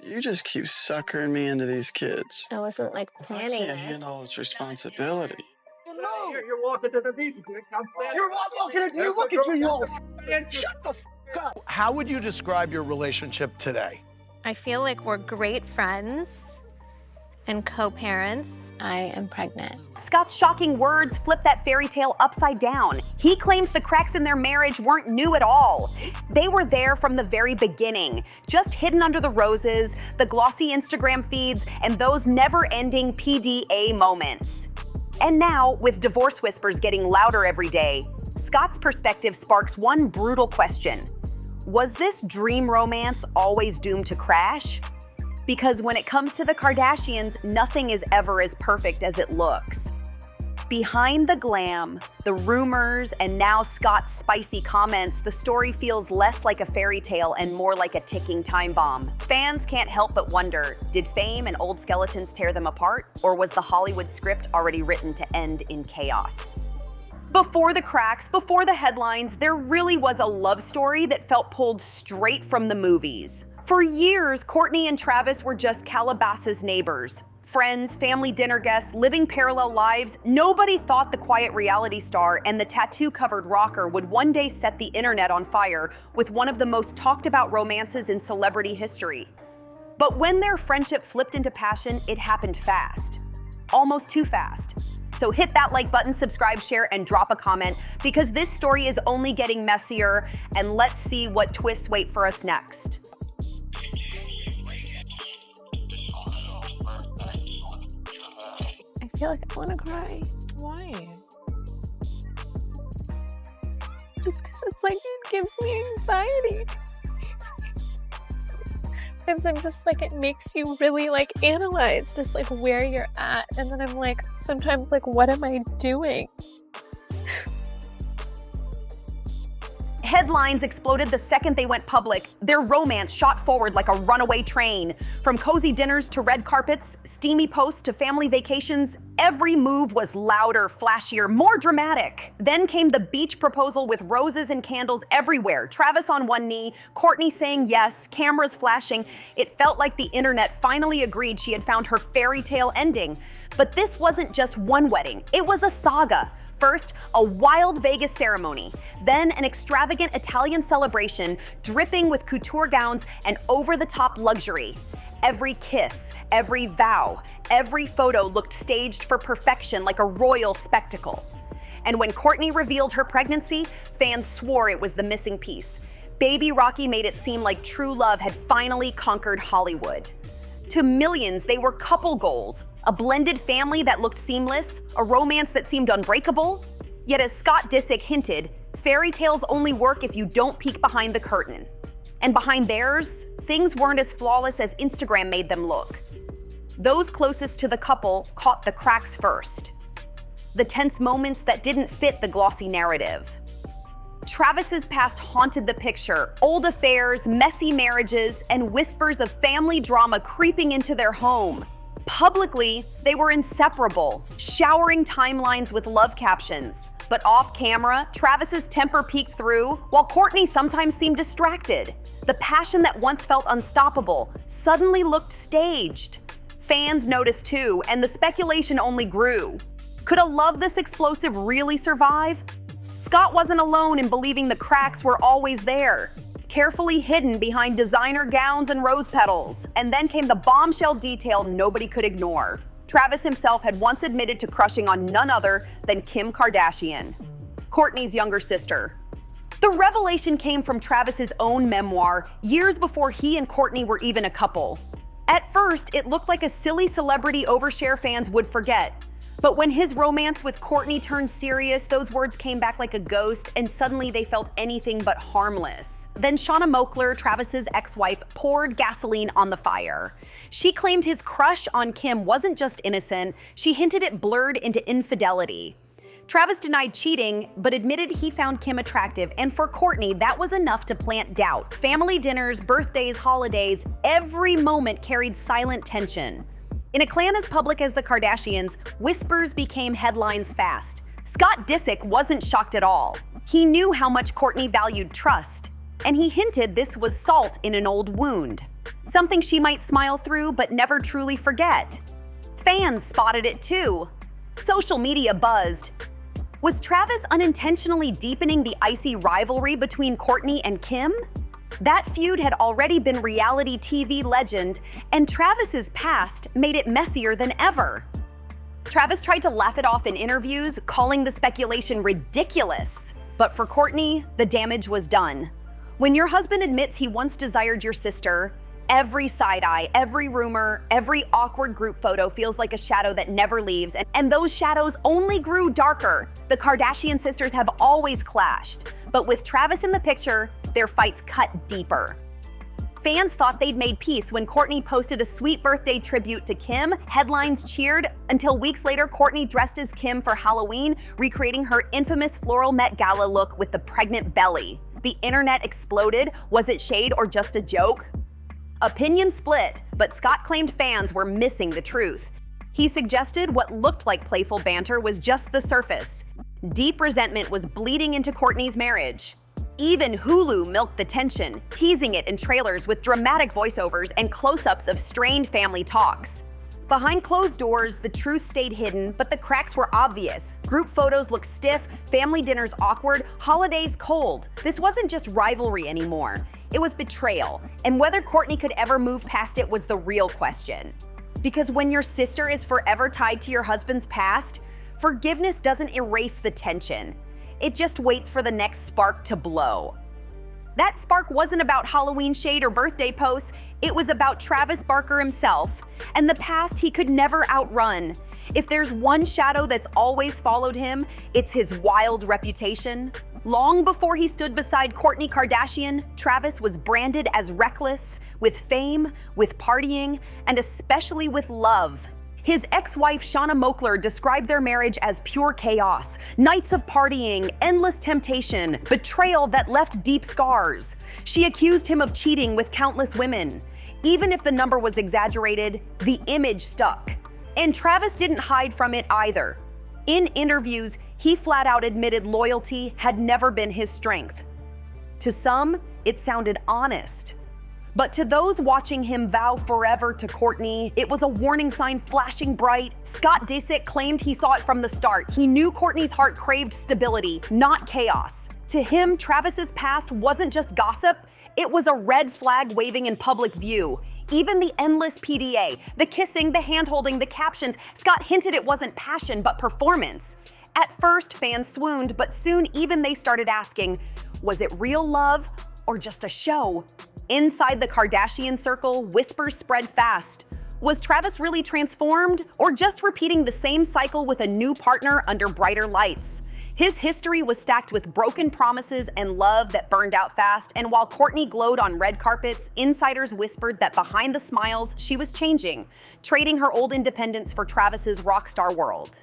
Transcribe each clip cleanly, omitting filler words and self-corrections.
You just keep suckering me into these kids. I wasn't like I planning can't this. handle all this responsibility. You're walking to the Disick. You're walking into you looking to you all. Shut the f up. How would you describe your relationship today? I feel like we're great friends and co-parents. I am pregnant. Scott's shocking words flip that fairy tale upside down. He claims the cracks in their marriage weren't new at all. They were there from the very beginning, just hidden under the roses, the glossy Instagram feeds, and those never-ending PDA moments. And now, with divorce whispers getting louder every day, Scott's perspective sparks one brutal question. Was this dream romance always doomed to crash? Because when it comes to the Kardashians, nothing is ever as perfect as it looks. Behind the glam, the rumors, and now Scott's spicy comments, the story feels less like a fairy tale and more like a ticking time bomb. Fans can't help but wonder, did fame and old skeletons tear them apart, or was the Hollywood script already written to end in chaos? Before the cracks, before the headlines, there really was a love story that felt pulled straight from the movies. For years, Kourtney and Travis were just Calabasas neighbors. Friends, family dinner guests, living parallel lives. Nobody thought the quiet reality star and the tattoo-covered rocker would one day set the internet on fire with one of the most talked about romances in celebrity history. But when their friendship flipped into passion, it happened fast. Almost too fast. So hit that like button, subscribe, share, and drop a comment because this story is only getting messier, and let's see what twists wait for us next. I feel like I want to cry. Why? Just because it's like, it gives me anxiety. Sometimes I'm just like, it makes you really like analyze just like where you're at. And then I'm like, sometimes like, what am I doing? Headlines exploded the second they went public. Their romance shot forward like a runaway train. From cozy dinners to red carpets, steamy posts to family vacations, every move was louder, flashier, more dramatic. Then came the beach proposal with roses and candles everywhere. Travis on one knee, Kourtney saying yes, cameras flashing. It felt like the internet finally agreed she had found her fairy tale ending. But this wasn't just one wedding, it was a saga. First, a wild Vegas ceremony, then an extravagant Italian celebration dripping with couture gowns and over-the-top luxury. Every kiss, every vow, every photo looked staged for perfection like a royal spectacle. And when Kourtney revealed her pregnancy, fans swore it was the missing piece. Baby Rocky made it seem like true love had finally conquered Hollywood. To millions, they were couple goals. A blended family that looked seamless, a romance that seemed unbreakable. Yet as Scott Disick hinted, fairy tales only work if you don't peek behind the curtain. And behind theirs, things weren't as flawless as Instagram made them look. Those closest to the couple caught the cracks first. The tense moments that didn't fit the glossy narrative. Travis's past haunted the picture. Old affairs, messy marriages, and whispers of family drama creeping into their home. Publicly, they were inseparable, showering timelines with love captions. But off camera, Travis's temper peeked through, while Kourtney sometimes seemed distracted. The passion that once felt unstoppable suddenly looked staged. Fans noticed too, and the speculation only grew. Could a love this explosive really survive? Scott wasn't alone in believing the cracks were always there, carefully hidden behind designer gowns and rose petals. And then came the bombshell detail nobody could ignore. Travis himself had once admitted to crushing on none other than Kim Kardashian, Kourtney's younger sister. The revelation came from Travis's own memoir, years before he and Kourtney were even a couple. At first, it looked like a silly celebrity overshare fans would forget. But when his romance with Kourtney turned serious, those words came back like a ghost, and suddenly they felt anything but harmless. Then Shauna Moakler, Travis's ex-wife, poured gasoline on the fire. She claimed his crush on Kim wasn't just innocent, she hinted it blurred into infidelity. Travis denied cheating, but admitted he found Kim attractive, and for Kourtney, that was enough to plant doubt. Family dinners, birthdays, holidays, every moment carried silent tension. In a clan as public as the Kardashians, whispers became headlines fast. Scott Disick wasn't shocked at all. He knew how much Kourtney valued trust. and he hinted this was salt in an old wound. Something she might smile through but never truly forget. Fans spotted it too. Social media buzzed. Was Travis unintentionally deepening the icy rivalry between Kourtney and Kim? That feud had already been reality TV legend, and Travis's past made it messier than ever. Travis tried to laugh it off in interviews, calling the speculation ridiculous. But for Kourtney, the damage was done. When your husband admits he once desired your sister, every side eye, every rumor, every awkward group photo feels like a shadow that never leaves, and those shadows only grew darker. The Kardashian sisters have always clashed, but with Travis in the picture, their fights cut deeper. Fans thought they'd made peace when Kourtney posted a sweet birthday tribute to Kim. Headlines cheered until weeks later, Kourtney dressed as Kim for Halloween, recreating her infamous floral Met Gala look with the pregnant belly. The internet exploded. Was it shade or just a joke? Opinions split, but Scott claimed fans were missing the truth. He suggested what looked like playful banter was just the surface. Deep resentment was bleeding into Kourtney's marriage. Even Hulu milked the tension, teasing it in trailers with dramatic voiceovers and close-ups of strained family talks. Behind closed doors, the truth stayed hidden, but the cracks were obvious. Group photos looked stiff, family dinners awkward, holidays cold. This wasn't just rivalry anymore. It was betrayal, and whether Kourtney could ever move past it was the real question. Because when your sister is forever tied to your husband's past, forgiveness doesn't erase the tension. It just waits for the next spark to blow. That spark wasn't about Halloween shade or birthday posts, it was about Travis Barker himself and the past he could never outrun. If there's one shadow that's always followed him, it's his wild reputation. Long before he stood beside Kourtney Kardashian, Travis was branded as reckless, with fame, with partying, and especially with love. His ex-wife Shauna Moakler described their marriage as pure chaos, nights of partying, endless temptation, betrayal that left deep scars. She accused him of cheating with countless women. Even if the number was exaggerated, the image stuck. And Travis didn't hide from it either. In interviews, he flat out admitted loyalty had never been his strength. To some, it sounded honest. But to those watching him vow forever to Kourtney, it was a warning sign flashing bright. Scott Disick claimed he saw it from the start. He knew Kourtney's heart craved stability, not chaos. To him, Travis's past wasn't just gossip, it was a red flag waving in public view. Even the endless PDA, the kissing, the hand-holding, the captions, Scott hinted it wasn't passion, but performance. At first, fans swooned, but soon even they started asking, was it real love or just a show? Inside the Kardashian circle, whispers spread fast. Was Travis really transformed, or just repeating the same cycle with a new partner under brighter lights? His history was stacked with broken promises and love that burned out fast, and while Kourtney glowed on red carpets, insiders whispered that behind the smiles, she was changing, trading her old independence for Travis's rock star world.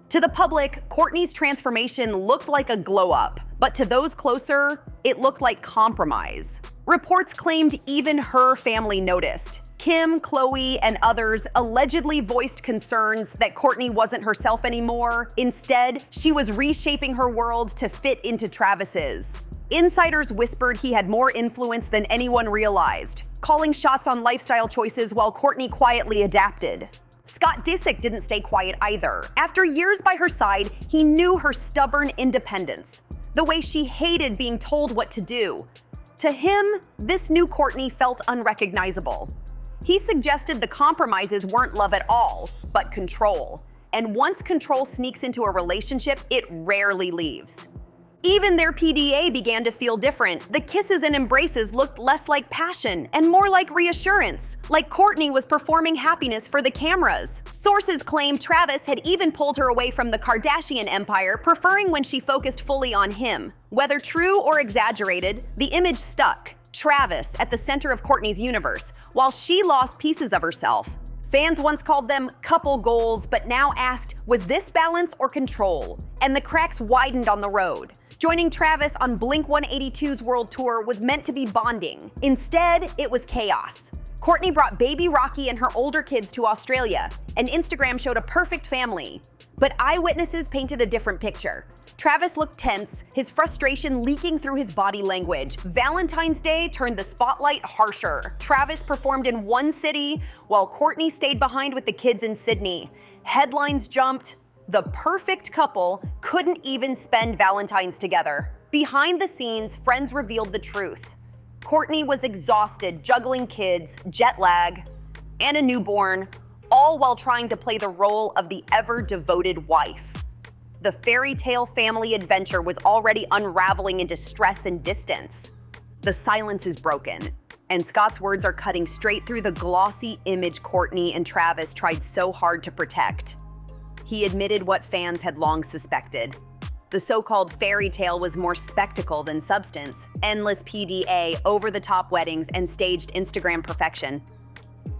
To the public, Kourtney's transformation looked like a glow-up, but to those closer, it looked like compromise. Reports claimed even her family noticed. Kim, Khloe, and others allegedly voiced concerns that Kourtney wasn't herself anymore. Instead, she was reshaping her world to fit into Travis's. Insiders whispered he had more influence than anyone realized, calling shots on lifestyle choices while Kourtney quietly adapted. Scott Disick didn't stay quiet either. After years by her side, he knew her stubborn independence, the way she hated being told what to do. To him, this new Kourtney felt unrecognizable. He suggested the compromises weren't love at all, but control. And once control sneaks into a relationship, it rarely leaves. Even their PDA began to feel different. The kisses and embraces looked less like passion and more like reassurance, like Kourtney was performing happiness for the cameras. Sources claim Travis had even pulled her away from the Kardashian empire, preferring when she focused fully on him. Whether true or exaggerated, the image stuck. Travis at the center of Kourtney's universe, while she lost pieces of herself. Fans once called them couple goals, but now asked, was this balance or control? And the cracks widened on the road. Joining Travis on Blink-182's world tour was meant to be bonding. Instead, it was chaos. Kourtney brought baby Rocky and her older kids to Australia, and Instagram showed a perfect family. But eyewitnesses painted a different picture. Travis looked tense, his frustration leaking through his body language. Valentine's Day turned the spotlight harsher. Travis performed in one city, while Kourtney stayed behind with the kids in Sydney. Headlines jumped. The perfect couple couldn't even spend Valentine's together. Behind the scenes, friends revealed the truth. Kourtney was exhausted, juggling kids, jet lag, and a newborn, all while trying to play the role of the ever-devoted wife. The fairy tale family adventure was already unraveling into stress and distance. The silence is broken, and Scott's words are cutting straight through the glossy image Kourtney and Travis tried so hard to protect. He admitted what fans had long suspected. The so-called fairy tale was more spectacle than substance, endless PDA, over-the-top weddings, and staged Instagram perfection.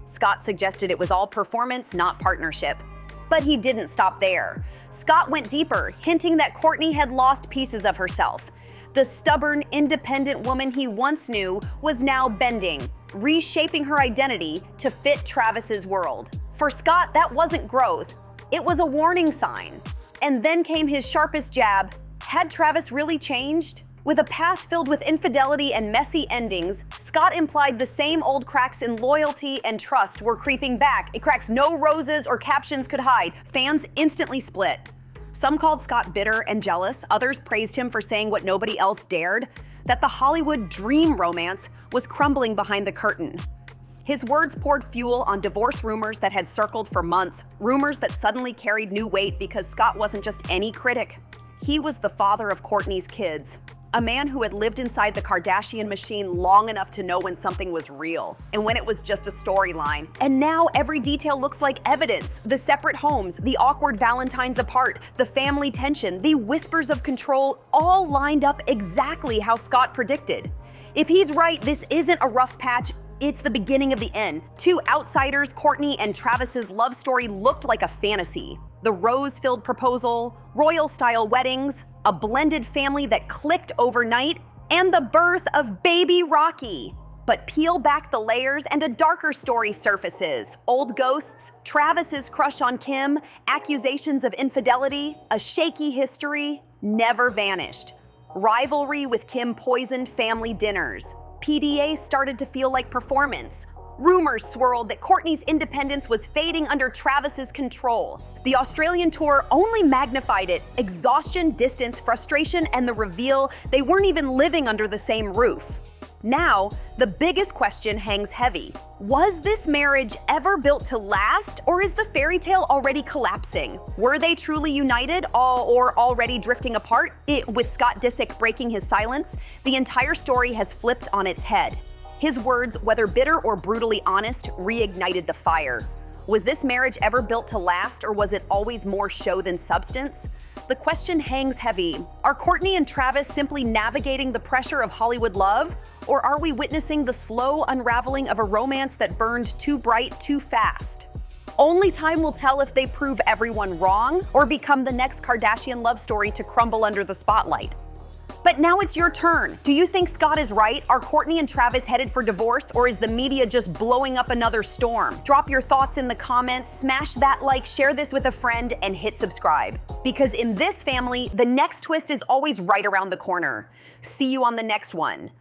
Scott suggested it was all performance, not partnership. But he didn't stop there. Scott went deeper, hinting that Kourtney had lost pieces of herself. The stubborn, independent woman he once knew was now bending, reshaping her identity to fit Travis's world. For Scott, that wasn't growth. It was a warning sign. And then came his sharpest jab. Had Travis really changed? With a past filled with infidelity and messy endings, Scott implied the same old cracks in loyalty and trust were creeping back. It cracks no roses or captions could hide. Fans instantly split. Some called Scott bitter and jealous. Others praised him for saying what nobody else dared, that the Hollywood dream romance was crumbling behind the curtain. His words poured fuel on divorce rumors that had circled for months, rumors that suddenly carried new weight because Scott wasn't just any critic. He was the father of Kourtney's kids, a man who had lived inside the Kardashian machine long enough to know when something was real and when it was just a storyline. And now every detail looks like evidence. The separate homes, the awkward Valentines apart, the family tension, the whispers of control, all lined up exactly how Scott predicted. If he's right, this isn't a rough patch. It's the beginning of the end. Two outsiders, Kourtney and Travis's love story looked like a fantasy. The rose-filled proposal, royal-style weddings, a blended family that clicked overnight, and the birth of baby Rocky. But peel back the layers and a darker story surfaces. Old ghosts, Travis's crush on Kim, accusations of infidelity, a shaky history, never vanished. Rivalry with Kim poisoned family dinners. PDA started to feel like performance. Rumors swirled that Kourtney's independence was fading under Travis's control. The Australian tour only magnified it. Exhaustion, distance, frustration, and the reveal they weren't even living under the same roof. Now, the biggest question hangs heavy. Was this marriage ever built to last, or is the fairy tale already collapsing? Were they truly united, or already drifting apart? With Scott Disick breaking his silence, the entire story has flipped on its head. His words, whether bitter or brutally honest, reignited the fire. Was this marriage ever built to last, or was it always more show than substance? The question hangs heavy. Are Kourtney and Travis simply navigating the pressure of Hollywood love? Or are we witnessing the slow unraveling of a romance that burned too bright too fast? Only time will tell if they prove everyone wrong or become the next Kardashian love story to crumble under the spotlight. But now it's your turn. Do you think Scott is right? Are Kourtney and Travis headed for divorce, or is the media just blowing up another storm? Drop your thoughts in the comments, smash that like, share this with a friend, and hit subscribe. Because in this family, the next twist is always right around the corner. See you on the next one.